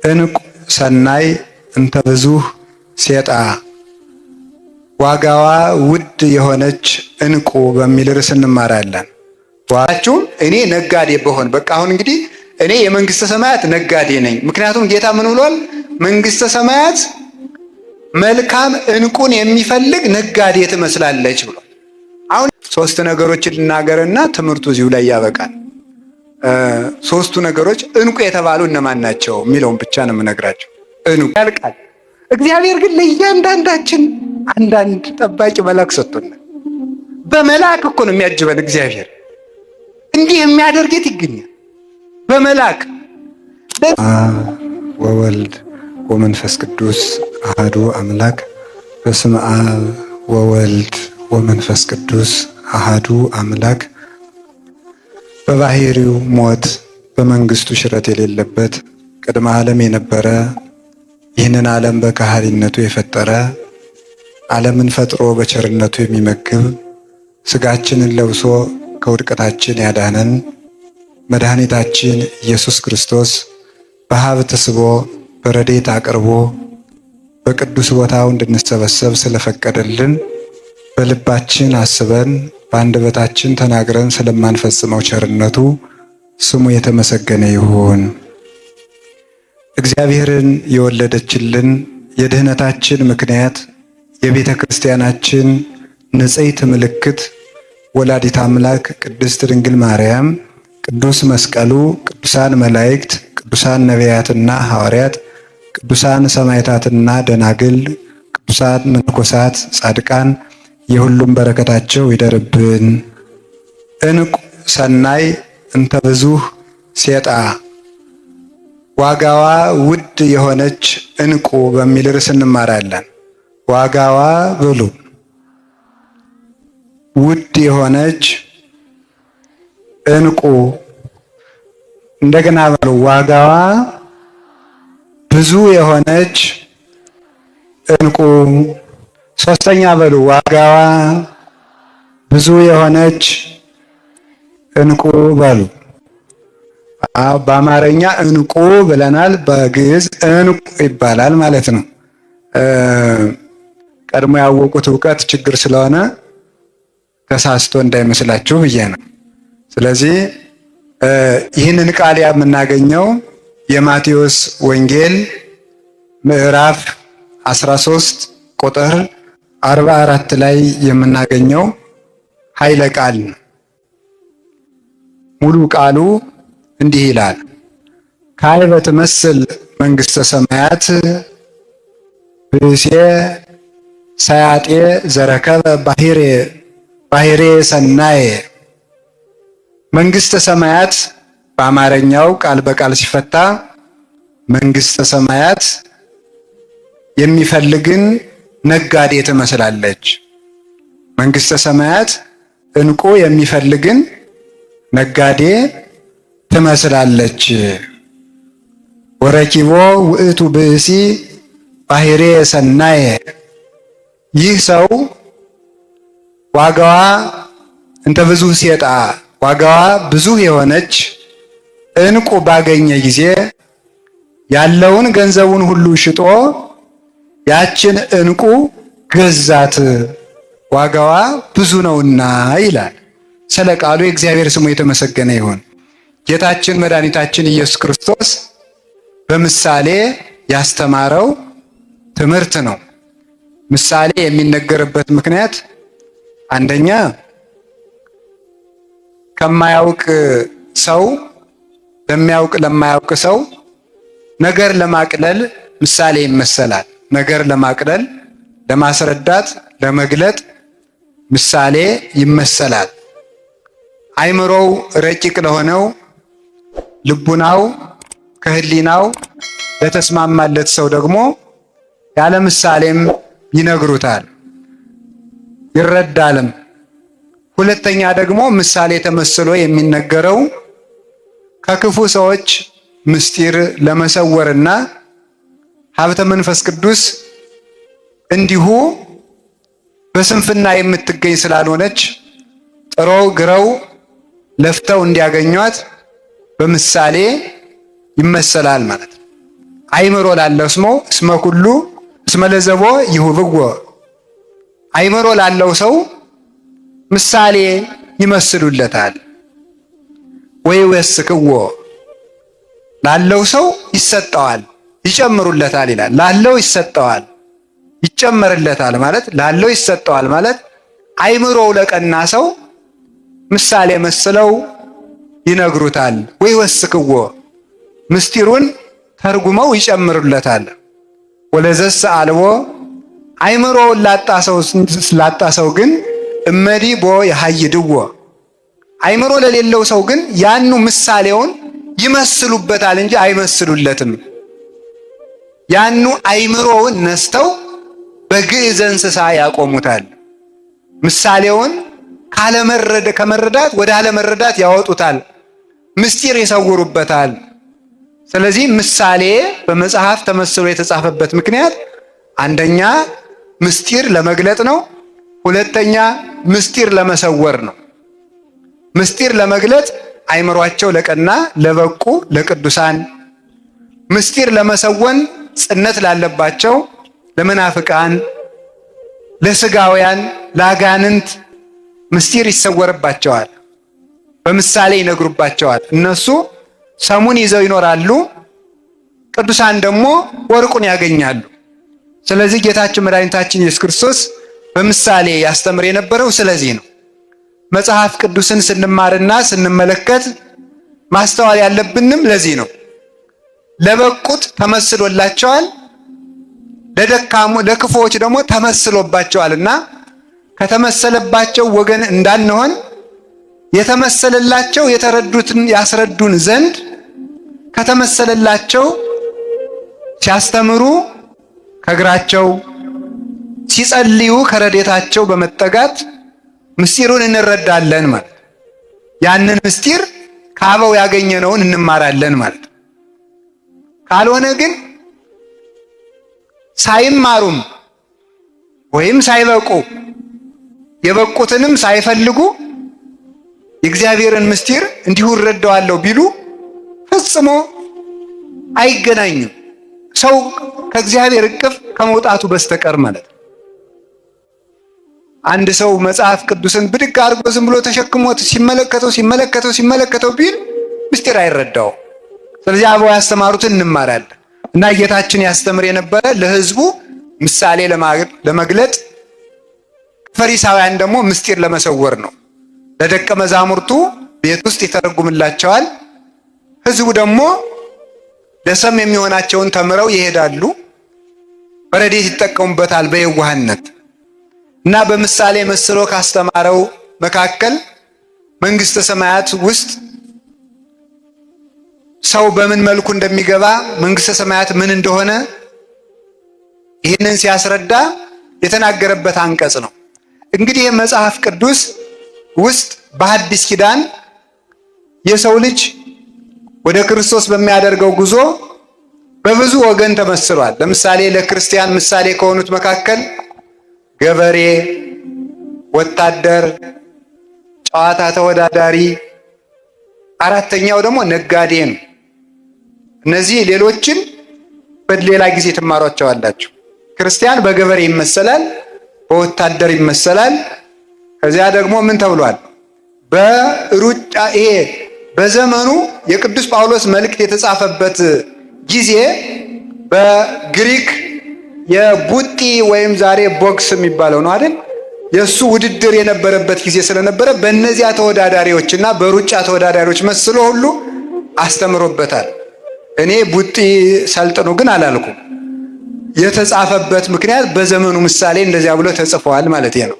እንቁ ሰናይ እንተ ብዙኅ ሴጣ ዋጋዋ ውድ የሆነች እንቁ በሚል ርዕስ እንማራለን። ዋጋችሁ እኔ ነጋዴ በሆን በቃ አሁን እንግዲህ እኔ የመንግስተ ሰማያት ነጋዴ ነኝ። ምክንያቱም ጌታ ምን ብሏል? መንግስተ ሰማያት መልካም እንቁን የሚፈልግ ነጋዴ ትመስላለች ብሏል። አሁን ሶስት ነገሮችን ልናገርና ትምህርቱ እዚሁ ላይ ያበቃል። ሶስቱ ነገሮች እንቁ የተባሉ እነማን ናቸው የሚለውን ብቻ ነው የምነግራቸው። እንቁ ያልቃል። እግዚአብሔር ግን ለእያንዳንዳችን አንዳንድ ጠባቂ መልአክ ሰጥቶናል። በመልአክ እኮ ነው የሚያጅበን እግዚአብሔር። እንዲህ የሚያደርገት ይገኛል በመልአክ። ወወልድ ወመንፈስ ቅዱስ አሐዱ አምላክ። በስመ አብ ወወልድ ወመንፈስ ቅዱስ አሐዱ አምላክ። በባህሪው ሞት በመንግስቱ ሽረት የሌለበት ቅድመ ዓለም የነበረ ይህንን ዓለም በካህሊነቱ የፈጠረ ዓለምን ፈጥሮ በቸርነቱ የሚመግብ ስጋችንን ለብሶ ከውድቀታችን ያዳነን መድኃኒታችን ኢየሱስ ክርስቶስ በሀብት ስቦ በረድኤት አቅርቦ በቅዱስ ቦታው እንድንሰበሰብ ስለፈቀደልን በልባችን አስበን በአንደበታችን ተናግረን ስለማንፈጽመው ቸርነቱ ስሙ የተመሰገነ ይሁን። እግዚአብሔርን የወለደችልን የድኅነታችን ምክንያት የቤተ ክርስቲያናችን ንጽሕት ምልክት ወላዲት አምላክ ቅድስት ድንግል ማርያም፣ ቅዱስ መስቀሉ፣ ቅዱሳን መላእክት፣ ቅዱሳን ነቢያትና ሐዋርያት፣ ቅዱሳን ሰማዕታትና ደናግል፣ ቅዱሳን መነኮሳት፣ ጻድቃን የሁሉም በረከታቸው ይደርብን። እንቁ ሰናይ እንተ ብዙኅ ሴጣ ዋጋዋ ውድ የሆነች እንቁ በሚል ርዕስ እንማራለን። ዋጋዋ ብሉ ውድ የሆነች እንቁ። እንደገና በሉ ዋጋዋ ብዙ የሆነች እንቁ። ሶስተኛ በሉ ዋጋዋ ብዙ የሆነች እንቁ በሉ። በአማርኛ እንቁ ብለናል፣ በግዕዝ እንቁ ይባላል ማለት ነው። ቀድሞ ያወቁት እውቀት ችግር ስለሆነ ተሳስቶ እንዳይመስላችሁ ብዬ ነው። ስለዚህ ይህንን ቃል የምናገኘው የማቴዎስ ወንጌል ምዕራፍ 13 ቁጥር 44 ላይ የምናገኘው ኃይለ ቃል ነው። ሙሉ ቃሉ እንዲህ ይላል። ካዕበ ትመስል መንግሥተ ሰማያት ብእሴ ሰያጤ ዘረከበ ባሕሬ ሰናየ። መንግሥተ ሰማያት በአማርኛው ቃል በቃል ሲፈታ መንግሥተ ሰማያት የሚፈልግን ነጋዴ ትመስላለች። መንግሥተ ሰማያት እንቁ የሚፈልግን ነጋዴ ትመስላለች። ወረኪቦ ውእቱ ብእሲ ባሕሬ ሰናየ። ይህ ሰው ዋጋዋ እንተ ብዙኅ ሴጣ ዋጋዋ ብዙ የሆነች እንቁ ባገኘ ጊዜ ያለውን ገንዘቡን ሁሉ ሽጦ ያችን እንቁ ገዛት፣ ዋጋዋ ብዙ ነውና ይላል። ስለ ቃሉ የእግዚአብሔር ስሙ የተመሰገነ ይሁን። ጌታችን መድኃኒታችን ኢየሱስ ክርስቶስ በምሳሌ ያስተማረው ትምህርት ነው። ምሳሌ የሚነገርበት ምክንያት አንደኛ ከማያውቅ ሰው ለማያውቅ ሰው ነገር ለማቅለል ምሳሌ ይመሰላል። ነገር ለማቅለል፣ ለማስረዳት፣ ለመግለጥ ምሳሌ ይመሰላል። አይምሮው ረቂቅ ለሆነው ልቡናው ከህሊናው ለተስማማለት ሰው ደግሞ ያለ ምሳሌም ይነግሩታል፣ ይረዳልም። ሁለተኛ ደግሞ ምሳሌ ተመስሎ የሚነገረው ከክፉ ሰዎች ምስጢር ለመሰወርና ሀብተ መንፈስ ቅዱስ እንዲሁ በስንፍና የምትገኝ ስላልሆነች ጥረው ግረው ለፍተው እንዲያገኟት በምሳሌ ይመሰላል ማለት ነው። አይምሮ ላለው እስመ ኩሉ እስመ ለዘቦ ይሁብዎ አይምሮ ላለው ሰው ምሳሌ ይመስሉለታል። ወይ ወስክዎ ላለው ሰው ይሰጠዋል ይጨምሩለታል ይላል። ላለው ይሰጠዋል ይጨመርለታል ማለት ላለው ይሰጠዋል ማለት አይምሮው ለቀና ሰው ምሳሌ መስለው ይነግሩታል። ወይ ወስክዎ ምስጢሩን ተርጉመው ይጨምሩለታል። ወለዘስ አልቦ አይምሮውን ላጣ ሰው ግን እመዲ ቦ ያሃይድዎ አይምሮ ለሌለው ሰው ግን ያኑ ምሳሌውን ይመስሉበታል እንጂ አይመስሉለትም። ያኑ አይምሮውን ነስተው በግዕዘ እንስሳ ያቆሙታል። ምሳሌውን ከመረዳት ወደ አለመረዳት ያወጡታል። ምስጢር ይሰውሩበታል። ስለዚህ ምሳሌ በመጽሐፍ ተመስሎ የተጻፈበት ምክንያት አንደኛ ምስጢር ለመግለጥ ነው። ሁለተኛ ምስጢር ለመሰወር ነው። ምስጢር ለመግለጥ አይምሯቸው ለቀና ለበቁ ለቅዱሳን፣ ምስጢር ለመሰወን ጽነት ላለባቸው ለመናፍቃን፣ ለስጋውያን፣ ለአጋንንት ምስጢር ይሰወርባቸዋል። በምሳሌ ይነግሩባቸዋል። እነሱ ሰሙን ይዘው ይኖራሉ፣ ቅዱሳን ደግሞ ወርቁን ያገኛሉ። ስለዚህ ጌታችን መድኃኒታችን ኢየሱስ ክርስቶስ በምሳሌ ያስተምር የነበረው ስለዚህ ነው። መጽሐፍ ቅዱስን ስንማርና ስንመለከት ማስተዋል ያለብንም ለዚህ ነው። ለበቁት ተመስሎላቸዋል፣ ለክፉዎች ደግሞ ተመስሎባቸዋልና ከተመሰለባቸው ወገን እንዳንሆን የተመሰለላቸው የተረዱትን ያስረዱን ዘንድ ከተመሰለላቸው ሲያስተምሩ ከእግራቸው ሲጸልዩ ከረዴታቸው በመጠጋት ምስጢሩን እንረዳለን ማለት። ያንን ምስጢር ከአበው ያገኘነውን እንማራለን ማለት። ካልሆነ ግን ሳይማሩም ወይም ሳይበቁ የበቁትንም ሳይፈልጉ የእግዚአብሔርን ምስጢር እንዲሁ እረዳዋለሁ ቢሉ ፈጽሞ አይገናኙም። ሰው ከእግዚአብሔር እቅፍ ከመውጣቱ በስተቀር ማለት ነው። አንድ ሰው መጽሐፍ ቅዱስን ብድግ አድርጎ ዝም ብሎ ተሸክሞት ሲመለከተው ቢል ምስጢር አይረዳው። ስለዚህ አበው ያስተማሩትን እንማራለን እና ጌታችን ያስተምር የነበረ ለሕዝቡ ምሳሌ ለመግለጥ፣ ፈሪሳውያን ደግሞ ምስጢር ለመሰወር ነው። ለደቀ መዛሙርቱ ቤት ውስጥ ይተረጉምላቸዋል። ሕዝቡ ደግሞ ለሰም የሚሆናቸውን ተምረው ይሄዳሉ። በረድኤት ይጠቀሙበታል በየዋህነት እና በምሳሌ መስሎ ካስተማረው መካከል መንግሥተ ሰማያት ውስጥ ሰው በምን መልኩ እንደሚገባ መንግሥተ ሰማያት ምን እንደሆነ ይህንን ሲያስረዳ የተናገረበት አንቀጽ ነው። እንግዲህ መጽሐፍ ቅዱስ ውስጥ በሐዲስ ኪዳን የሰው ልጅ ወደ ክርስቶስ በሚያደርገው ጉዞ በብዙ ወገን ተመስሏል። ለምሳሌ ለክርስቲያን ምሳሌ ከሆኑት መካከል ገበሬ፣ ወታደር፣ ጨዋታ ተወዳዳሪ፣ አራተኛው ደግሞ ነጋዴ ነው። እነዚህ ሌሎችን በሌላ ጊዜ ትማሯቸዋላችሁ። ክርስቲያን በገበሬ ይመሰላል፣ በወታደር ይመሰላል። ከዚያ ደግሞ ምን ተብሏል? በሩጫ ይሄ በዘመኑ የቅዱስ ጳውሎስ መልእክት የተጻፈበት ጊዜ በግሪክ የቡጢ ወይም ዛሬ ቦክስ የሚባለው ነው አይደል? የሱ ውድድር የነበረበት ጊዜ ስለነበረ በእነዚያ ተወዳዳሪዎችና በሩጫ ተወዳዳሪዎች መስሎ ሁሉ አስተምሮበታል። እኔ ቡጢ ሰልጥኑ ግን አላልኩም። የተጻፈበት ምክንያት በዘመኑ ምሳሌ እንደዚያ ብሎ ተጽፈዋል ማለት ነው።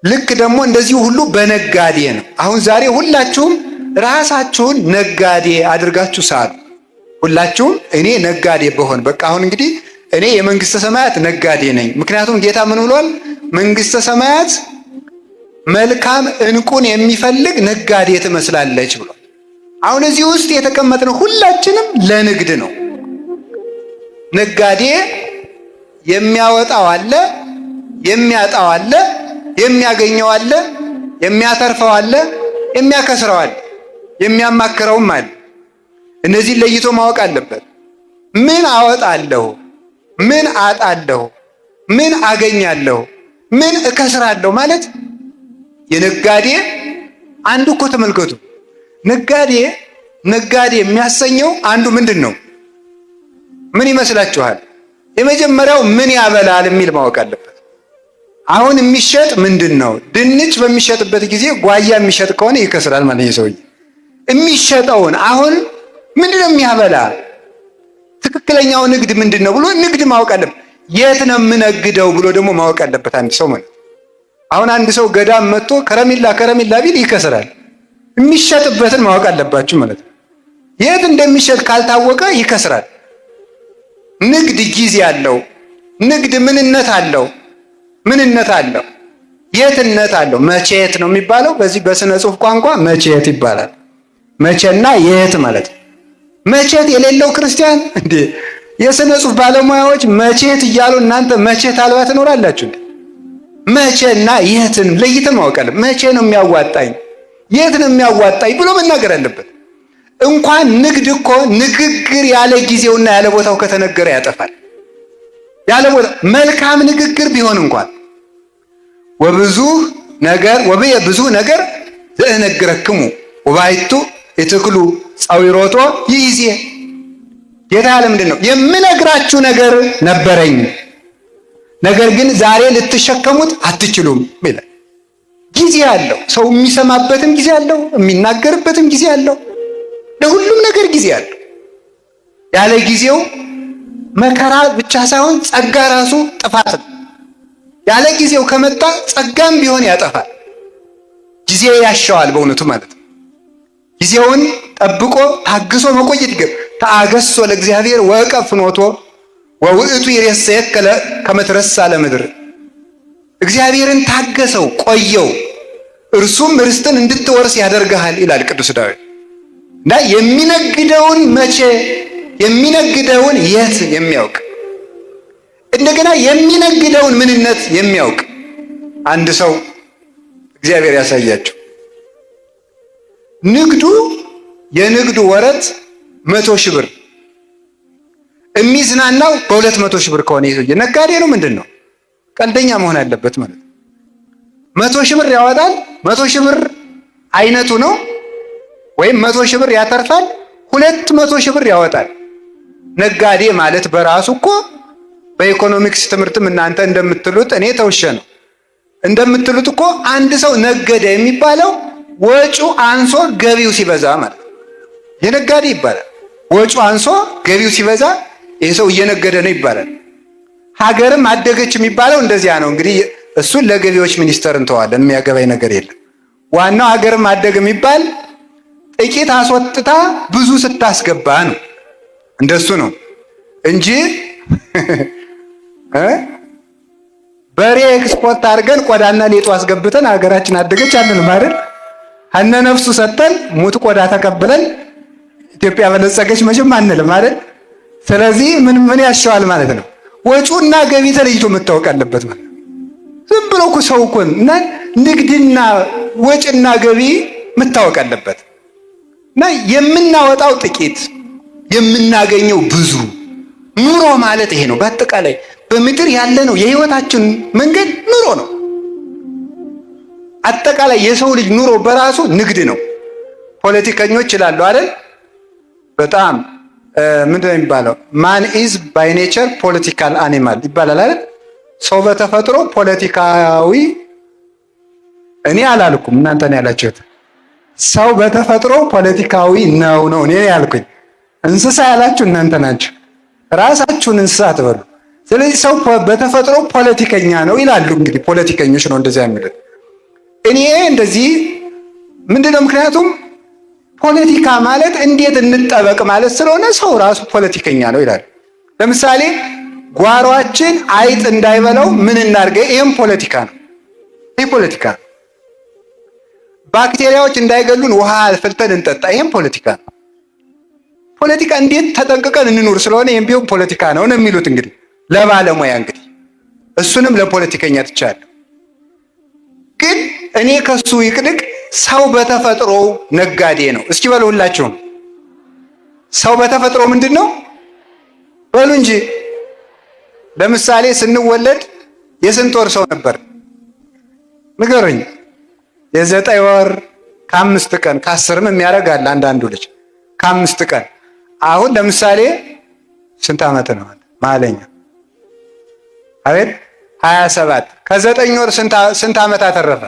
ልክ ደግሞ እንደዚሁ ሁሉ በነጋዴ ነው። አሁን ዛሬ ሁላችሁም ራሳችሁን ነጋዴ አድርጋችሁ ሳሉ። ሁላችሁም እኔ ነጋዴ በሆን በቃ አሁን እንግዲህ እኔ የመንግስተ ሰማያት ነጋዴ ነኝ። ምክንያቱም ጌታ ምን ብሏል? መንግስተ ሰማያት መልካም ዕንቁን የሚፈልግ ነጋዴ ትመስላለች ብሏል። አሁን እዚህ ውስጥ የተቀመጥነው ሁላችንም ለንግድ ነው። ነጋዴ የሚያወጣው አለ፣ የሚያጣው አለ፣ የሚያገኘው አለ፣ የሚያተርፈው አለ፣ የሚያከስረው አለ፣ የሚያማክረውም አለ። እነዚህን ለይቶ ማወቅ አለበት። ምን አወጣለሁ፣ ምን አጣለሁ፣ ምን አገኛለሁ፣ ምን እከስራለሁ ማለት የነጋዴ አንዱ እኮ ተመልከቱ፣ ነጋዴ የሚያሰኘው አንዱ ምንድን ነው? ምን ይመስላችኋል? የመጀመሪያው ምን ያበላል የሚል ማወቅ አለበት። አሁን የሚሸጥ ምንድን ነው? ድንች በሚሸጥበት ጊዜ ጓያ የሚሸጥ ከሆነ ይከስራል ማለት ነው። ሰውዬ የሚሸጠውን አሁን ምንድን ነው የሚያበላ፣ ትክክለኛው ንግድ ምንድን ነው ብሎ ንግድ ማወቅ አለበት። የት ነው የምነግደው ብሎ ደግሞ ማወቅ አለበት አንድ ሰው ማለት። አሁን አንድ ሰው ገዳም መጥቶ ከረሜላ ቢል ይከስራል። የሚሸጥበትን ማወቅ አለባችሁ ማለት ነው። የት እንደሚሸጥ ካልታወቀ ይከስራል። ንግድ ጊዜ አለው። ንግድ ምንነት አለው፣ የትነት አለው። መቼት ነው የሚባለው በዚህ በስነ ጽሑፍ ቋንቋ መቼት ይባላል። መቼና የት ማለት ነው። መቼት የሌለው ክርስቲያን እንዴ! የስነ ጽሑፍ ባለሙያዎች መቼት እያሉ እናንተ መቼት አልባ ትኖራላችሁ። መቼና የትን ለይተን ማወቅ አለብን። መቼ ነው የሚያዋጣኝ፣ የት ነው የሚያዋጣኝ ብሎ መናገር አለበት። እንኳን ንግድ እኮ ንግግር ያለ ጊዜውና ያለ ቦታው ከተነገረ ያጠፋል። ያለ ቦታ መልካም ንግግር ቢሆን እንኳን ወብዙ ነገር ዘእነግረክሙ ወባይቱ የትክሉ ጻዊሮቶ ይይዜ ጌታ ያለ ምንድን ነው? የምነግራችሁ ነገር ነበረኝ፣ ነገር ግን ዛሬ ልትሸከሙት አትችሉም ይላል። ጊዜ አለው። ሰው የሚሰማበትም ጊዜ አለው፣ የሚናገርበትም ጊዜ አለው። ለሁሉም ነገር ጊዜ አለው። ያለ ጊዜው መከራ ብቻ ሳይሆን ጸጋ ራሱ ጥፋት ነው። ያለ ጊዜው ከመጣ ጸጋም ቢሆን ያጠፋል። ጊዜ ያሻዋል በእውነቱ ማለት ነው። ጊዜውን ጠብቆ ታግሶ መቆየት ይገባል። ተአገሶ ለእግዚአብሔር ወቀፍ ፍኖቶ ወውእቱ ይሬሰየከ ከመ ትረሳ ለምድር። እግዚአብሔርን ታገሰው፣ ቆየው፣ እርሱም ርስትን እንድትወርስ ያደርግሃል ይላል ቅዱስ ዳዊት። እና የሚነግደውን መቼ፣ የሚነግደውን የት የሚያውቅ እንደገና የሚነግደውን ምንነት የሚያውቅ አንድ ሰው እግዚአብሔር ያሳያቸው። የንግዱ ወረት 100,000 ብር፣ የሚዝናናው በ200,000 ብር ከሆነ ይሄ ነጋዴ ነው ምንድን ነው? ቀልደኛ መሆን አለበት ማለት ነው። 100,000 ብር ያወጣል። 100,000 ብር አይነቱ ነው። ወይም 100,000 ብር ያተርፋል፣ 200,000 ብር ያወጣል። ነጋዴ ማለት በራሱ እኮ በኢኮኖሚክስ ትምህርትም እናንተ እንደምትሉት እኔ ተውሸ ነው እንደምትሉት እኮ አንድ ሰው ነገደ የሚባለው ወጪው አንሶ ገቢው ሲበዛ ማለት ነው። የነጋዴ ይባላል። ወጪው አንሶ ገቢው ሲበዛ ይህ ሰው እየነገደ ነው ይባላል። ሀገርም አደገች የሚባለው እንደዚያ ነው። እንግዲህ እሱን ለገቢዎች ሚኒስቴር እንተዋለን፣ የሚያገባኝ ነገር የለም። ዋናው ሀገርም አደገ የሚባል ጥቂት አስወጥታ ብዙ ስታስገባ ነው። እንደሱ ነው እንጂ በሬ ኤክስፖርት አድርገን ቆዳና ሌጦ አስገብተን ሀገራችን አደገች አንልም አይደል? ሀነ ነፍሱ ሰጠን ሙት ቆዳ ተቀብለን ኢትዮጵያ በለጸገች መቼም አንልም አይደል? ስለዚህ ምን ያሻዋል ማለት ነው? ወጪውና ገቢ ተለይቶ መታወቅ አለበት ማለት ነው። ዝም ብሎ እኮ ሰው እኮ እና ንግድና ወጪና ገቢ መታወቅ አለበት። እና የምናወጣው ጥቂት የምናገኘው ብዙ። ኑሮ ማለት ይሄ ነው። በአጠቃላይ በምድር ያለ ነው የህይወታችን መንገድ ኑሮ ነው። አጠቃላይ የሰው ልጅ ኑሮ በራሱ ንግድ ነው። ፖለቲከኞች ይላሉ አይደል? በጣም ምንድን ነው የሚባለው? ማን ኢዝ ባይ ኔቸር ፖለቲካል አኒማል ይባላል አይደል? ሰው በተፈጥሮ ፖለቲካዊ። እኔ አላልኩም፣ እናንተ ነው ያላችሁት። ሰው በተፈጥሮ ፖለቲካዊ ነው እኔ ያልኩኝ። እንስሳ ያላችሁ እናንተ ናችሁ። ራሳችሁን እንስሳ አትበሉ። ስለዚህ ሰው በተፈጥሮ ፖለቲከኛ ነው ይላሉ። እንግዲህ ፖለቲከኞች ነው እንደዚያ የሚሉት። እኔ እንደዚህ ምንድነው? ምክንያቱም ፖለቲካ ማለት እንዴት እንጠበቅ ማለት ስለሆነ ሰው ራሱ ፖለቲከኛ ነው ይላል። ለምሳሌ ጓሯችን አይጥ እንዳይበላው ምን እናድርገ? ይሄም ፖለቲካ ነው። ይሄ ፖለቲካ ነው። ባክቴሪያዎች እንዳይገሉን ውሃ አፍልተን እንጠጣ። ይሄም ፖለቲካ ነው። ፖለቲካ እንዴት ተጠንቅቀን እንኑር ስለሆነ ይሄም ቢሆን ፖለቲካ ነው የሚሉት እንግዲህ ለባለሙያ እንግዲህ እሱንም ለፖለቲከኛ ትቻለሁ። ግን እኔ ከሱ ይቅድቅ ሰው በተፈጥሮ ነጋዴ ነው። እስኪ በሉ ሁላችሁም፣ ሰው በተፈጥሮ ምንድን ነው? በሉ እንጂ። ለምሳሌ ስንወለድ የስንት ወር ሰው ነበር ንገሩኝ? የ9 ወር ከ5 ቀን ከ10ም የሚያደርጋል አንዳንዱ ልጅ ከ5 ቀን። አሁን ለምሳሌ ስንት ዓመት ነው ማለኛ? አቤት 27 ከ9 ወር ስንት ዓመት አተረፈ?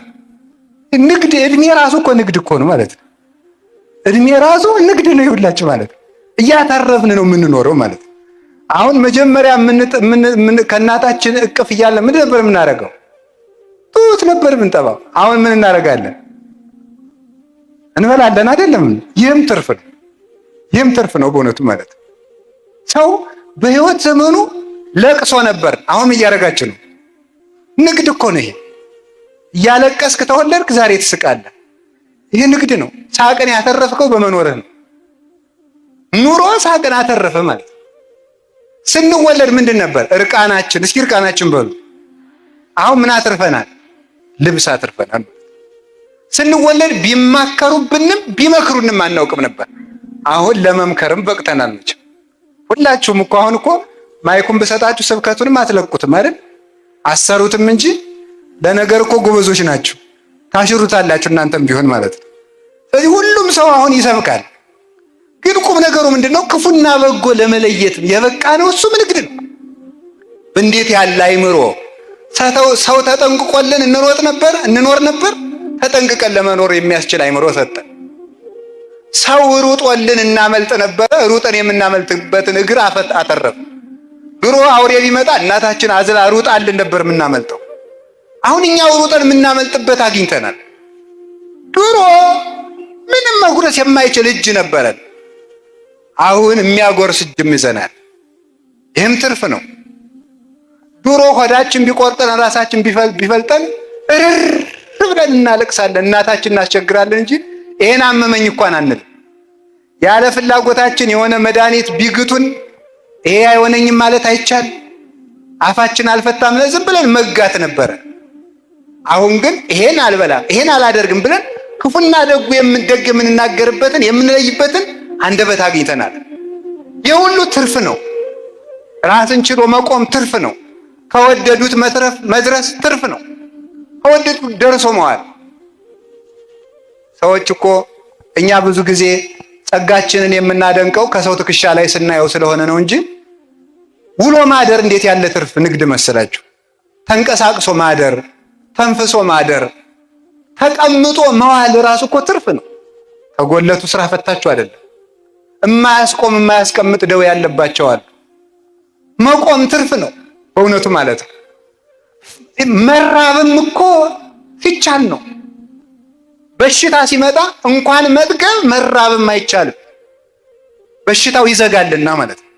ንግድ እድሜ ራሱ እኮ ንግድ እኮ ነው ማለት ነው። እድሜ ራሱ ንግድ ነው ይሁላችሁ ማለት ነው። እያተረፍን ነው የምንኖረው ማለት ነው። አሁን መጀመሪያ ከእናታችን እቅፍ እያለ ምን ነበር የምናደርገው? ጡት ነበር የምንጠባው። አሁን ምን እናደርጋለን? እንበላለን አይደለም? ይህም ትርፍ ነው። ይህም ትርፍ ነው በእውነቱ ማለት ነው። ሰው በህይወት ዘመኑ ለቅሶ ነበር። አሁን እያደረጋችሁ ነው። ንግድ እኮ ነው ይሄ። እያለቀስክ ተወለድክ፣ ዛሬ ትስቃለህ። ይህ ንግድ ነው። ሳቅን ያተረፍከው በመኖርህ ነው። ኑሮ ሳቅን አተረፈ ማለት ነው። ስንወለድ ምንድን ነበር? እርቃናችን። እስኪ እርቃናችን በሉ። አሁን ምን አትርፈናል? ልብስ አትርፈናል። ስንወለድ ቢማከሩብንም ቢመክሩንም አናውቅም ነበር። አሁን ለመምከርም በቅተናል። መቼም ሁላችሁም እኮ አሁን እኮ ማይኩን ብሰጣችሁ ስብከቱንም አትለቁትም አይደል? አሰሩትም እንጂ ለነገር እኮ ጎበዞች ናችሁ። ታሽሩታላችሁ እናንተም ቢሆን ማለት ነው። ስለዚህ ሁሉም ሰው አሁን ይሰብካል። ግን ቁም ነገሩ ምንድነው? ክፉና በጎ ለመለየት የበቃ ነው። እሱም ንግድ ነው። እንዴት ያለ አይምሮ! ሰው ተጠንቅቆልን እንኖር ነበር። ተጠንቅቀን ለመኖር የሚያስችል አይምሮ ሰጠን። ሰው ሩጦልን እናመልጥ ነበረ። ሩጠን የምናመልጥበትን እግር አተረፍ። ድሮ አውሬ ቢመጣ እናታችን አዝላ ሩጣልን ነበር የምናመልጠው። አሁን እኛው ሩጠን የምናመልጥበት አግኝተናል። ድሮ ምንም መጉረስ የማይችል እጅ ነበረን። አሁን የሚያጎርስ እጅም ይዘናል። ይህም ትርፍ ነው። ድሮ ሆዳችን ቢቆርጠን ራሳችን ቢፈልጠን እርር ብለን እናለቅሳለን፣ እናታችን እናስቸግራለን እንጂ ይሄን አመመኝ እንኳን አንልም። ያለ ፍላጎታችን የሆነ መድኃኒት ቢግቱን ይሄ አይሆነኝም ማለት አይቻል። አፋችን አልፈታም ዝም ብለን መጋት ነበረ። አሁን ግን ይሄን አልበላም ይሄን አላደርግም ብለን ክፉና ደጉ የምንናገርበትን የምንለይበትን አንደበት አግኝተናል። የሁሉ ትርፍ ነው። ራስን ችሎ መቆም ትርፍ ነው። ከወደዱት መድረስ ትርፍ ነው። ከወደዱት ደርሶ መዋል። ሰዎች እኮ እኛ ብዙ ጊዜ ጸጋችንን የምናደንቀው ከሰው ትከሻ ላይ ስናየው ስለሆነ ነው እንጂ ውሎ ማደር እንዴት ያለ ትርፍ ንግድ መሰላችሁ? ተንቀሳቅሶ ማደር፣ ተንፍሶ ማደር፣ ተቀምጦ መዋል ራሱ እኮ ትርፍ ነው። ከጎለቱ ስራ ፈታችሁ አይደለም። የማያስቆም የማያስቀምጥ ደዌ ያለባቸው አሉ። መቆም ትርፍ ነው በእውነቱ ማለት ነው። መራብም እኮ ሲቻል ነው። በሽታ ሲመጣ እንኳን መጥገብ መራብም አይቻልም። በሽታው ይዘጋልና ማለት ነው።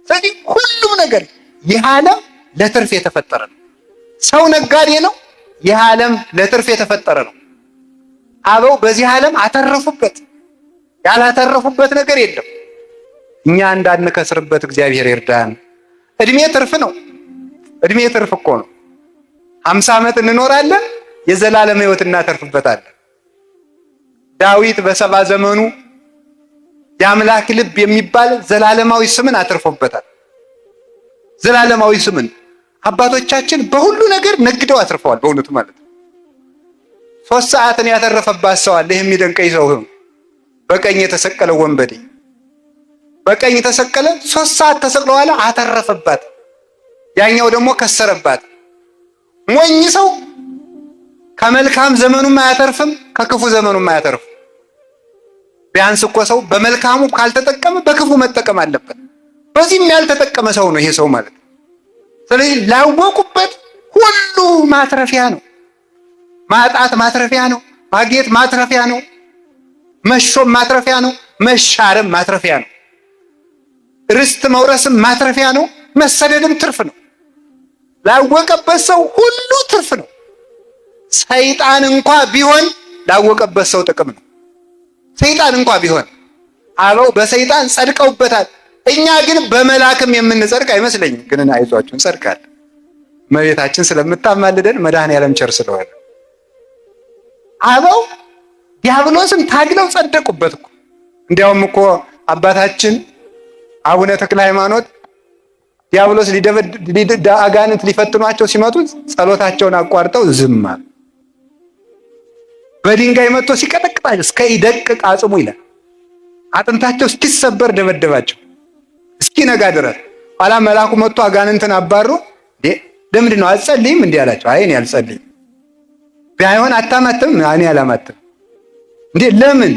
ስለዚህ ሁሉም ነገር ይህ ዓለም ለትርፍ የተፈጠረ ነው። ሰው ነጋዴ ነው። ይህ ዓለም ለትርፍ የተፈጠረ ነው። አበው በዚህ ዓለም አተረፉበት። ያላተረፉበት ነገር የለም። እኛ እንዳንከስርበት እግዚአብሔር ይርዳን። እድሜ ትርፍ ነው። እድሜ ትርፍ እኮ ነው። 50 ዓመት እንኖራለን፣ የዘላለም ሕይወት እናተርፍበታለን። ዳዊት በ70 ዘመኑ የአምላክ ልብ የሚባል ዘላለማዊ ስምን አትርፎበታል። ዘላለማዊ ስምን አባቶቻችን በሁሉ ነገር ነግደው አትርፈዋል። በእውነቱ ማለት ነው። 3 ሰዓትን ያተረፈባት ሰው አለ። ይህ የሚደንቀኝ ሰው በቀኝ የተሰቀለው ወንበዴ በቀኝ ተሰቀለ። 3 ሰዓት ተሰቅሎ በኋላ አተረፈባት። ያኛው ደግሞ ከሰረባት። ሞኝ ሰው ከመልካም ዘመኑም አያተርፍም፣ ከክፉ ዘመኑም አያተርፍም። ቢያንስ እኮ ሰው በመልካሙ ካልተጠቀመ በክፉ መጠቀም አለበት። በዚህም ያልተጠቀመ ሰው ነው ይሄ ሰው ማለት። ስለዚህ ላወቁበት ሁሉ ማትረፊያ ነው። ማጣት ማትረፊያ ነው። ማግኘት ማትረፊያ ነው። መሾም ማትረፊያ ነው። መሻርም ማትረፊያ ነው። ርስት መውረስም ማትረፊያ ነው። መሰደድም ትርፍ ነው። ላወቀበት ሰው ሁሉ ትርፍ ነው። ሰይጣን እንኳ ቢሆን ላወቀበት ሰው ጥቅም ነው። ሰይጣን እንኳ ቢሆን አበው በሰይጣን ጸድቀውበታል። እኛ ግን በመላክም የምንጸድቅ አይመስለኝም። ግን አይዟችሁ እንጸድቃለን። እመቤታችን ስለምታማልደን መድኃኔዓለም ቸር ስለሆነ አበው ዲያብሎስን ታግለው ጸደቁበት እኮ። እንዲያውም እኮ አባታችን አቡነ ተክለ ሃይማኖት ዲያብሎስ አጋንንት ሊፈትኗቸው ሲመጡ ጸሎታቸውን አቋርጠው ዝም አሉ። በድንጋይ መጥቶ ሲቀጠቅጣቸው እስከ ይደቅቅ አጽሙ ይላል። አጥንታቸው እስኪሰበር ደበደባቸው እስኪነጋ ድረስ። ኋላ መልአኩ መጥቶ አጋንንትን አባሮ ለምንድን ነው አትጸልይም እንዲህ አላቸው። አይ እኔ አልጸልይም። ቢሆን አታማትም? እኔ አላማትም። እንዴ ለምን?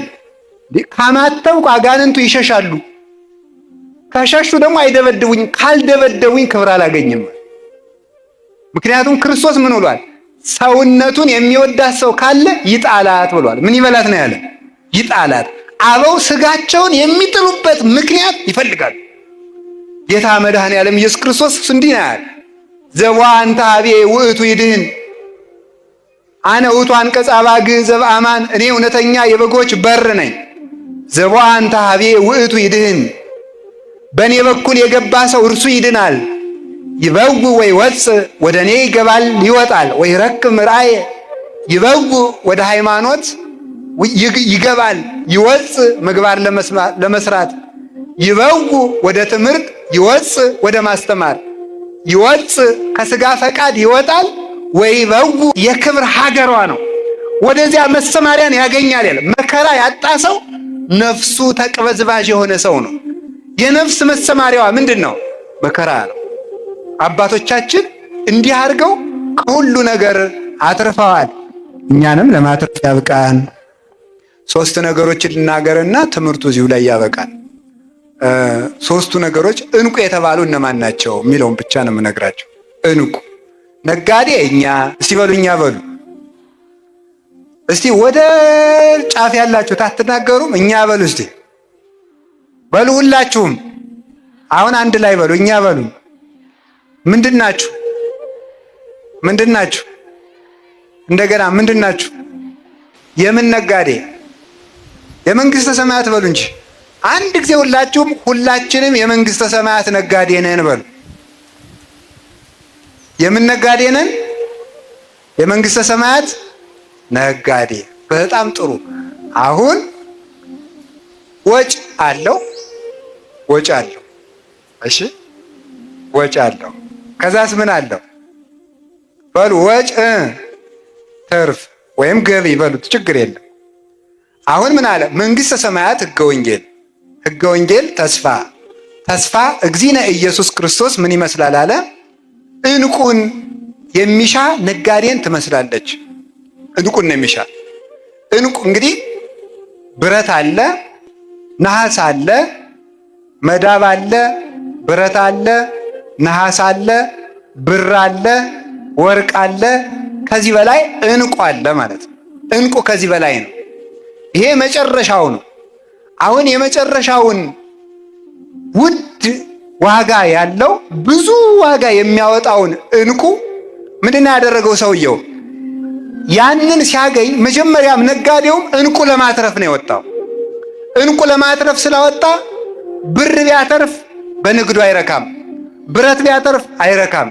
ካማተብኩ አጋንንቱ ይሸሻሉ። ከሸሹ ደግሞ አይደበድቡኝም። ካልደበደቡኝ ክብር አላገኝም። ምክንያቱም ክርስቶስ ምን ብሏል? ሰውነቱን የሚወዳት ሰው ካለ ይጣላት ብሏል። ምን ይበላት ነው ያለ? ይጣላት። አበው ስጋቸውን የሚጥሉበት ምክንያት ይፈልጋሉ። ጌታ መድኃኔዓለም ኢየሱስ ክርስቶስ እንዲህ ነው ያለ፣ ዘቦአ አንተ ኀቤ ውእቱ ይድህን አነ ውእቱ አንቀጸ አባግዕ ዘበአማን፣ እኔ እውነተኛ የበጎች በር ነኝ። ዘቦአ አንተ ኀቤ ውእቱ ይድህን፣ በእኔ በኩል የገባ ሰው እርሱ ይድናል። ይበው ወይ ወፅ፣ ወደ እኔ ይገባል ይወጣል። ወይ ረክም ራእየ፣ ይበው ወደ ሃይማኖት ይገባል ይወፅ ምግባር ለመስራት። ይበው ወደ ትምህርት ይወፅ ወደ ማስተማር። ይወፅ ከስጋ ፈቃድ ይወጣል። ወይ በው የክብር ሀገሯ ነው፣ ወደዚያ መሰማሪያን ያገኛል ያለ። መከራ ያጣ ሰው ነፍሱ ተቅበዝባዥ የሆነ ሰው ነው። የነፍስ መሰማሪያዋ ምንድን ነው? መከራ ነው። አባቶቻችን እንዲህ አድርገው ከሁሉ ነገር አትርፈዋል። እኛንም ለማትረፍ ያብቃን። ሶስት ነገሮችን ልናገርና ትምህርቱ እዚሁ ላይ ያበቃል። ሶስቱ ነገሮች እንቁ የተባሉ እነማን ናቸው የሚለውን ብቻ ነው የምነግራቸው። እንቁ ነጋዴ እኛ። እስቲ በሉ እኛ በሉ። እስቲ ወደ ጫፍ ያላችሁት አትናገሩም? እኛ በሉ እስቲ በሉ ሁላችሁም። አሁን አንድ ላይ በሉ እኛ በሉ። ምንድን ናችሁ? ምንድን ናችሁ? እንደገና ምንድን ናችሁ? የምን ነጋዴ? የመንግስተ ሰማያት በሉ እንጂ አንድ ጊዜ ሁላችሁም። ሁላችንም የመንግስተ ሰማያት ነጋዴ ነን በሉ። የምን ነጋዴ ነን? የመንግስተ ሰማያት ነጋዴ። በጣም ጥሩ። አሁን ወጭ አለው፣ ወጭ አለው። እሺ ወጭ አለው። ከዛስ ምን አለው? በሉ ወጭ ትርፍ ወይም ገቢ በሉት፣ ችግር የለም። አሁን ምን አለ? መንግስተ ሰማያት ህገ ወንጌል፣ ህገ ወንጌል ተስፋ፣ ተስፋ እግዚእነ ኢየሱስ ክርስቶስ ምን ይመስላል አለ? እንቁን የሚሻ ነጋዴን ትመስላለች። እንቁን ነው የሚሻ። እንቁ እንግዲህ ብረት አለ፣ ነሐስ አለ፣ መዳብ አለ፣ ብረት አለ፣ ነሐስ አለ፣ ብር አለ፣ ወርቅ አለ። ከዚህ በላይ እንቁ አለ ማለት ነው። እንቁ ከዚህ በላይ ነው። ይሄ መጨረሻው ነው። አሁን የመጨረሻውን ውድ ዋጋ ያለው ብዙ ዋጋ የሚያወጣውን እንቁ ምንድን ያደረገው ሰውየው? ያንን ሲያገኝ መጀመሪያም ነጋዴውም እንቁ ለማትረፍ ነው የወጣው። እንቁ ለማትረፍ ስላወጣ ብር ቢያተርፍ በንግዱ አይረካም፣ ብረት ቢያተርፍ አይረካም፣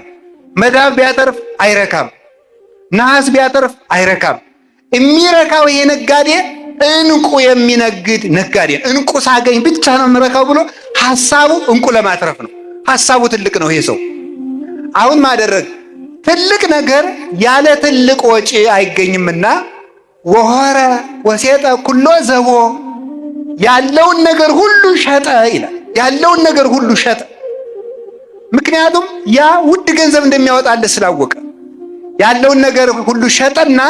መዳብ ቢያተርፍ አይረካም፣ ነሐስ ቢያተርፍ አይረካም። የሚረካው ይሄ ነጋዴ እንቁ የሚነግድ ነጋዴ። እንቁ ሳገኝ ብቻ ነው የምረካው ብሎ ሐሳቡ እንቁ ለማትረፍ ነው። ሐሳቡ ትልቅ ነው ይሄ ሰው። አሁን ማደረግ ትልቅ ነገር ያለ ትልቅ ወጪ አይገኝምና ወሆረ ወሴጠ ኩሎ ዘቦ፣ ያለውን ነገር ሁሉ ሸጠ ይላል። ያለውን ነገር ሁሉ ሸጠ። ምክንያቱም ያ ውድ ገንዘብ እንደሚያወጣለት ስላወቀ ያለውን ነገር ሁሉ ሸጠና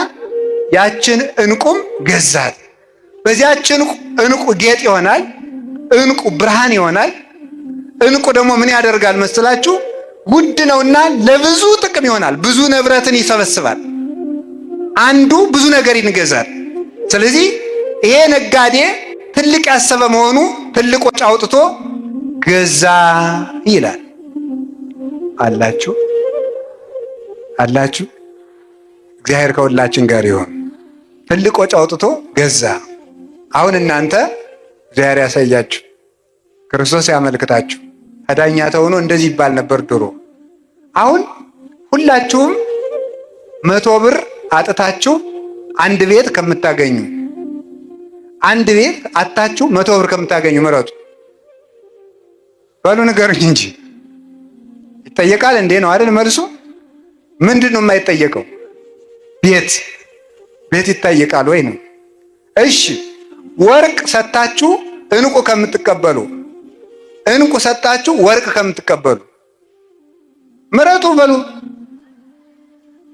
ያችን እንቁም ገዛት። በዚያችን እንቁ ጌጥ ይሆናል፣ እንቁ ብርሃን ይሆናል። እንቁ ደግሞ ምን ያደርጋል መስላችሁ? ውድ ነውና ለብዙ ጥቅም ይሆናል። ብዙ ንብረትን ይሰበስባል። አንዱ ብዙ ነገር ይገዛል። ስለዚህ ይሄ ነጋዴ ትልቅ ያሰበ መሆኑ ትልቅ ወጪ አውጥቶ ገዛ ይላል። አላችሁ አላችሁ። እግዚአብሔር ከሁላችን ጋር ይሆን። ትልቅ ወጪ አውጥቶ ገዛ። አሁን እናንተ እግዚአብሔር ያሳያችሁ፣ ክርስቶስ ያመልክታችሁ። ከዳኛ ተሆኖ እንደዚህ ይባል ነበር ድሮ። አሁን ሁላችሁም 100 ብር አጥታችሁ አንድ ቤት ከምታገኙ፣ አንድ ቤት አጣችሁ 100 ብር ከምታገኙ ምረጡ። በሉ ንገሩኝ እንጂ ይጠየቃል እንዴ ነው አይደል መልሱ? ምንድን ነው የማይጠየቀው? ቤት ይጠየቃል ወይ ነው? እሺ ወርቅ ሰጣችሁ እንቁ ከምትቀበሉ፣ እንቁ ሰጣችሁ ወርቅ ከምትቀበሉ ምረጡ በሉ።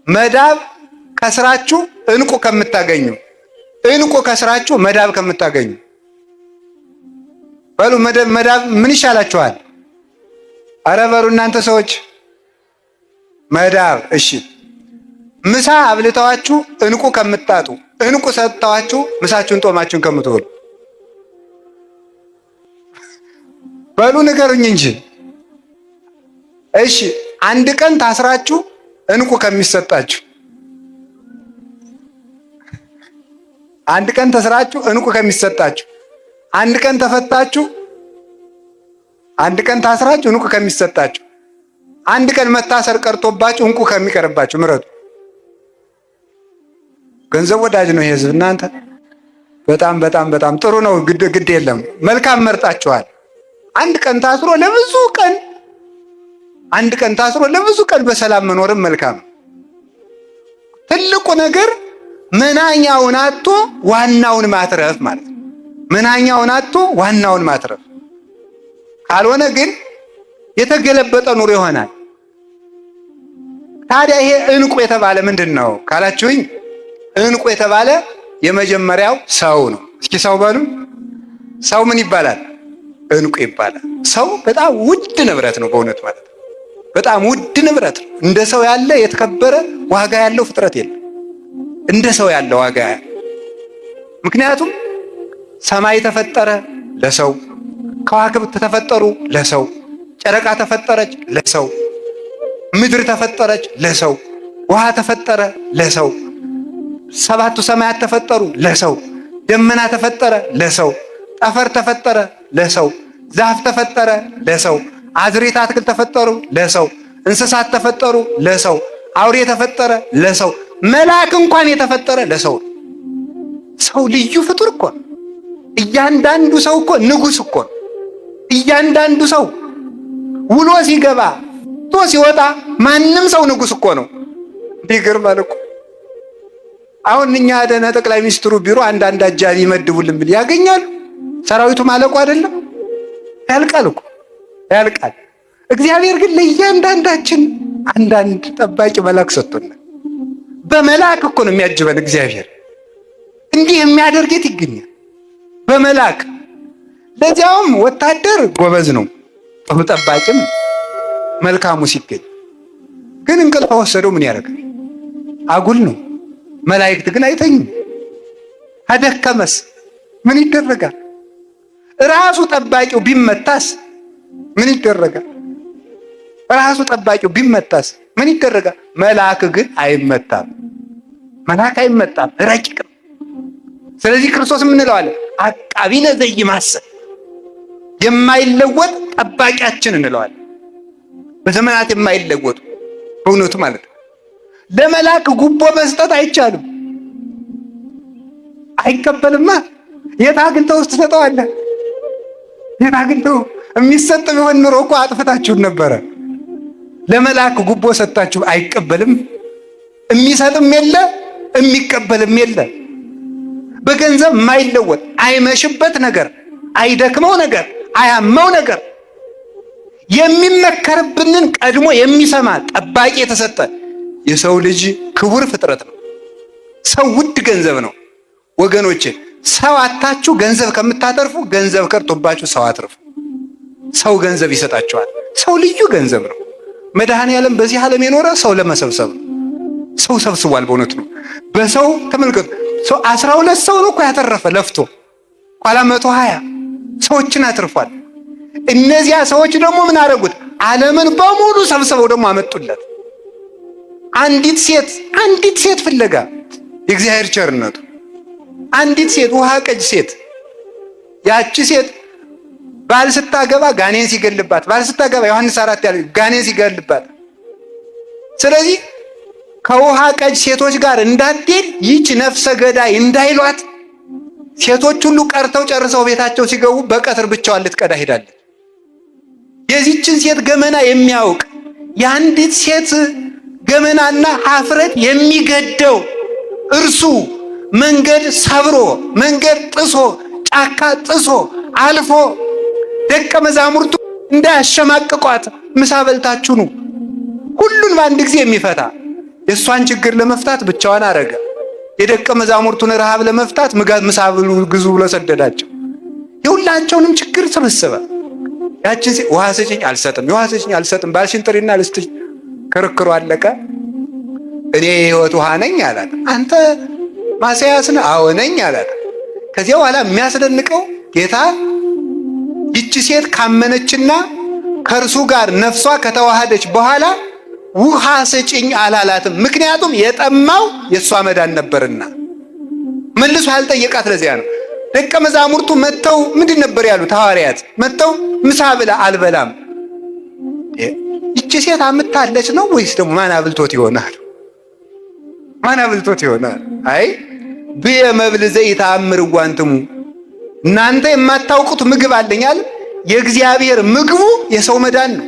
መዳብ ከስራችሁ እንቁ ከምታገኙ፣ እንቁ ከስራችሁ መዳብ ከምታገኙ በሉ። መዳብ ምን ይሻላችኋል? አረ በሉ እናንተ ሰዎች መዳብ። እሺ ምሳ አብልተዋችሁ እንቁ ከምታጡ፣ እንቁ ሰጥተዋችሁ ምሳችሁን ጦማችሁን ከምትውሉ በሉ ንገሩኝ እንጂ። እሺ አንድ ቀን ታስራችሁ እንቁ ከሚሰጣችሁ፣ አንድ ቀን ተስራችሁ እንቁ ከሚሰጣችሁ፣ አንድ ቀን ተፈታችሁ፣ አንድ ቀን ታስራችሁ እንቁ ከሚሰጣችሁ፣ አንድ ቀን መታሰር ቀርቶባችሁ እንቁ ከሚቀርባችሁ ምረጡ። ገንዘብ ወዳጅ ነው ይሄ ህዝብ እናንተ። በጣም በጣም በጣም ጥሩ ነው። ግድ የለም መልካም መርጣችኋል። አንድ ቀን ታስሮ ለብዙ ቀን፣ አንድ ቀን ታስሮ ለብዙ ቀን በሰላም መኖርም መልካም። ትልቁ ነገር መናኛውን አጥቶ ዋናውን ማትረፍ ማለት ነው። መናኛውን አጥቶ ዋናውን ማትረፍ ካልሆነ ግን የተገለበጠ ኑሮ ይሆናል። ታዲያ ይሄ እንቁ የተባለ ምንድን ነው ካላችሁኝ፣ እንቁ የተባለ የመጀመሪያው ሰው ነው። እስኪ ሰው በሉ። ሰው ምን ይባላል? እንቁ ይባላል። ሰው በጣም ውድ ንብረት ነው በእውነት ማለት ነው። በጣም ውድ ንብረት ነው። እንደ ሰው ያለ የተከበረ ዋጋ ያለው ፍጥረት የለም። እንደ ሰው ያለ ዋጋ ምክንያቱም ሰማይ ተፈጠረ ለሰው፣ ከዋክብት ተፈጠሩ ለሰው፣ ጨረቃ ተፈጠረች ለሰው፣ ምድር ተፈጠረች ለሰው፣ ውሃ ተፈጠረ ለሰው፣ ሰባቱ ሰማያት ተፈጠሩ ለሰው፣ ደመና ተፈጠረ ለሰው፣ ጠፈር ተፈጠረ ለሰው፣ ዛፍ ተፈጠረ ለሰው፣ አዝሬት አትክልት ተፈጠሩ ለሰው፣ እንስሳት ተፈጠሩ ለሰው፣ አውሬ ተፈጠረ ለሰው፣ መልአክ እንኳን የተፈጠረ ለሰው። ሰው ልዩ ፍጡር እኮ ነው። እያንዳንዱ ሰው እኮ ንጉሥ እኮ ነው። እያንዳንዱ ሰው ውሎ ሲገባ ቶ ሲወጣ ማንም ሰው ንጉሥ እኮ ነው። ይገርማል እኮ። አሁን እኛ ደህና ጠቅላይ ሚኒስትሩ ቢሮ አንዳንድ አጃቢ ይመድቡልን ብል ያገኛሉ። ሰራዊቱ ማለቁ አይደለም ያልቃል እኮ ያልቃል። እግዚአብሔር ግን ለእያንዳንዳችን አንዳንድ ጠባቂ መልአክ ሰጥቶናል። በመልአክ እኮ ነው የሚያጅበን እግዚአብሔር። እንዲህ የሚያደርገት ይገኛል በመልአክ። ለዚያውም ወታደር ጎበዝ ነው፣ ጥሩ ጠባቂም መልካሙ ሲገኝ። ግን እንቅልፍ ወሰደው ምን ያደርጋል? አጉል ነው። መላእክት ግን አይተኙም። አደከመስ ምን ይደረጋል? ራሱ ጠባቂው ቢመታስ ምን ይደረጋል? ራሱ ጠባቂው ቢመታስ ምን ይደረጋል? መልአክ ግን አይመታም። መልአክ አይመታም፣ ረቂቅ ነው። ስለዚህ ክርስቶስ ምን እንለዋለን? አቃቢነ ዘይማሰል፣ የማይለወጥ ጠባቂያችን እንለዋለን። በዘመናት የማይለወጡ በእውነቱ ማለት ነው። ለመልአክ ጉቦ መስጠት አይቻልም። አይቀበልማ። የት አግኝተው ውስጥ ትሰጠዋለህ? የት አግኝተው? የሚሰጥ ቢሆን ኑሮ እኮ አጥፍታችሁን ነበረ። ለመልአክ ጉቦ ሰጣችሁ፣ አይቀበልም። የሚሰጥም የለ የሚቀበልም የለ። በገንዘብ የማይለወጥ አይመሽበት ነገር፣ አይደክመው ነገር፣ አያመው ነገር፣ የሚመከርብንን ቀድሞ የሚሰማ ጠባቂ የተሰጠ የሰው ልጅ ክቡር ፍጥረት ነው። ሰው ውድ ገንዘብ ነው ወገኖቼ። ሰው አታችሁ ገንዘብ ከምታተርፉ ገንዘብ ከርቶባችሁ ሰው አትርፉ። ሰው ገንዘብ ይሰጣችኋል። ሰው ልዩ ገንዘብ ነው። መድኃኔዓለም በዚህ ዓለም የኖረ ሰው ለመሰብሰብ ነው። ሰው ሰብስቧል። በእውነት ነው። በሰው ተመልከቱ። ሰው 12 ሰው ነው እኮ ያተረፈ ለፍቶ፣ ኋላ 120 ሰዎችን አትርፏል። እነዚያ ሰዎች ደግሞ ምን አደረጉት? ዓለምን በሙሉ ሰብስበው ደግሞ አመጡለት። አንዲት ሴት ፍለጋ የእግዚአብሔር ቸርነቱ፣ አንዲት ሴት ውሃ ቀጅ ሴት። ያቺ ሴት ባል ስታገባ ጋኔን ሲገልባት፣ ባል ስታገባ ዮሐንስ 4 ያለ ጋኔን ሲገልባት፣ ስለዚህ ከውሃ ቀጅ ሴቶች ጋር እንዳትሄድ ይህች ነፍሰ ገዳይ እንዳይሏት ሴቶች ሁሉ ቀርተው ጨርሰው ቤታቸው ሲገቡ በቀትር ብቻዋን ልትቀዳ ሄዳለች። የዚህችን ሴት ገመና የሚያውቅ የአንዲት ሴት ገመናና ኀፍረት የሚገደው እርሱ መንገድ ሰብሮ መንገድ ጥሶ ጫካ ጥሶ አልፎ ደቀ መዛሙርቱ እንዳያሸማቅቋት ምሳ በልታችሁ ነው ሁሉን በአንድ ጊዜ የሚፈታ የእሷን ችግር ለመፍታት ብቻዋን አረገ። የደቀ መዛሙርቱን ረሃብ ለመፍታት ምሳ ግዙ ብሎ ሰደዳቸው። የሁላቸውንም ችግር ሰበሰበ። ያችን ውሃ ስጭኝ አልሰጥም፣ የውሃ ስጭኝ አልሰጥም፣ ባልሽን ጥሪና ልስጥሽ። ክርክሩ አለቀ። እኔ የሕይወት ውሃ ነኝ አላት። አንተ ማስያስ ነህ? አዎ ነኝ አላት። ከዚያ በኋላ የሚያስደንቀው ጌታ ይቺ ሴት ካመነችና ከእርሱ ጋር ነፍሷ ከተዋሃደች በኋላ ውሃ ስጭኝ አላላትም። ምክንያቱም የጠማው የእሷ መዳን ነበርና መልሶ ያልጠየቃት ለዚያ ነው። ደቀ መዛሙርቱ መጥተው ምንድን ነበር ያሉት? ሐዋርያት መጥተው ምሳ ብላ አልበላም። ይቺ ሴት አምታለች ነው ወይስ ደግሞ ማን አብልቶት ይሆናል? ማን አብልቶት ይሆናል? አይ ብየ መብል ዘይተአምር ዋንትሙ፣ እናንተ የማታውቁት ምግብ አለኛል። የእግዚአብሔር ምግቡ የሰው መዳን ነው።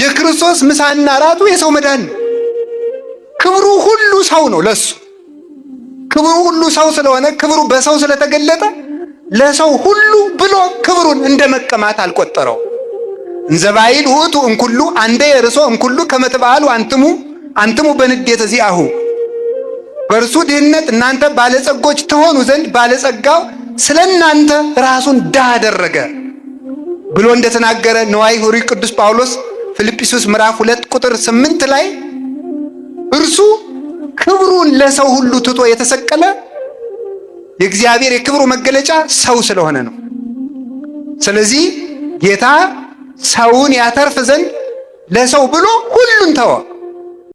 የክርስቶስ ምሳና ራቱ የሰው መዳን ነው። ክብሩ ሁሉ ሰው ነው። ለሱ ክብሩ ሁሉ ሰው ስለሆነ ክብሩ በሰው ስለተገለጠ ለሰው ሁሉ ብሎ ክብሩን እንደ መቀማት አልቆጠረው። እንዘባይል ውእቱ እንኩሉ አንደ የርሶ እንኩሉ ከመትባሉ አንትሙ በንዴተ ዚአሁ፣ በእርሱ ድህነት እናንተ ባለጸጎች ትሆኑ ዘንድ ባለጸጋው ስለ እናንተ ራሱን ድሃ አደረገ ብሎ እንደተናገረ ነዋይ ሑሩይ ቅዱስ ጳውሎስ ፊልጵስዩስ ምዕራፍ 2 ቁጥር 8 ላይ እርሱ ክብሩን ለሰው ሁሉ ትቶ የተሰቀለ የእግዚአብሔር የክብሩ መገለጫ ሰው ስለሆነ ነው። ስለዚህ ጌታ ሰውን ያተርፍ ዘንድ ለሰው ብሎ ሁሉን ተወ።